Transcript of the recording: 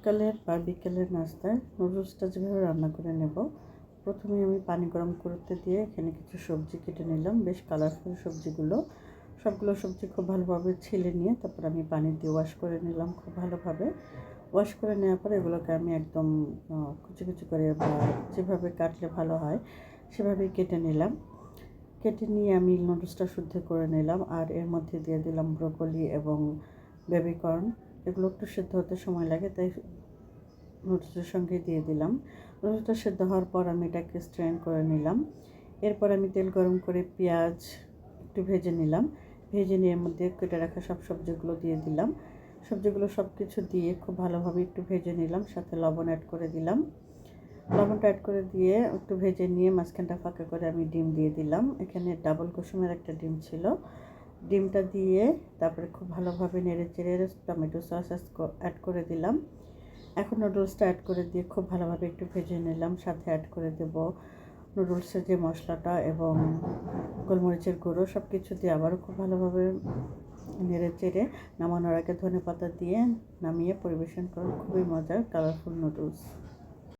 সকালের বা বিকেলের নাস্তায় নুডলসটা যেভাবে রান্না করে নেব, প্রথমে আমি পানি গরম করতে দিয়ে এখানে কিছু সবজি কেটে নিলাম, বেশ কালারফুল সবজিগুলো। সবগুলো সবজি খুব ভালোভাবে ছিলে নিয়ে তারপর আমি পানি দিয়ে ওয়াশ করে নিলাম খুব ভালোভাবে। ওয়াশ করে নেওয়ার পরে এগুলোকে আমি একদম কুচি কুচি করে বা যেভাবে কাটলে ভালো হয় সেভাবেই কেটে নিলাম। কেটে নিয়ে আমি নুডলসটা শুদ্ধ করে নিলাম, আর এর মধ্যে দিয়ে দিলাম ব্রোকলি এবং বেবিকর্ন। এগুলো একটু সেদ্ধ হতে সময় লাগে, তাই নুডলসের সঙ্গে দিয়ে দিলাম। নুডলসটা সেদ্ধ হওয়ার পর আমি এটাকে স্ট্রেন করে নিলাম। এরপর আমি তেল গরম করে পেঁয়াজ একটু ভেজে নিলাম। ভেজে নিয়ে এর মধ্যে কেটে রাখা সব সবজিগুলো দিয়ে দিলাম। সবজিগুলো সব কিছু দিয়ে খুব ভালোভাবে একটু ভেজে নিলাম, সাথে লবণ অ্যাড করে দিলাম। লবণটা অ্যাড করে দিয়ে একটু ভেজে নিয়ে মাঝখানটা ফাঁকা করে আমি ডিম দিয়ে দিলাম। এখানে ডাবল কুসুমের একটা ডিম ছিল। ডিমটা দিয়ে তারপরে খুব ভালোভাবে নেড়ে চেড়ে টমেটো সস অ্যাড করে দিলাম। এখন নুডলসটা অ্যাড করে দিয়ে খুব ভালোভাবে একটু ভেজে নিলাম। সাথে অ্যাড করে দেব নুডলসের যে মশলাটা এবং গোলমরিচের গুঁড়ো, সব কিছু দিয়ে আবারও খুব ভালোভাবে নেড়ে চেড়ে নামানোর আগে ধনেপাতা দিয়ে নামিয়ে পরিবেশন করুন। খুবই মজার কালারফুল নুডলস।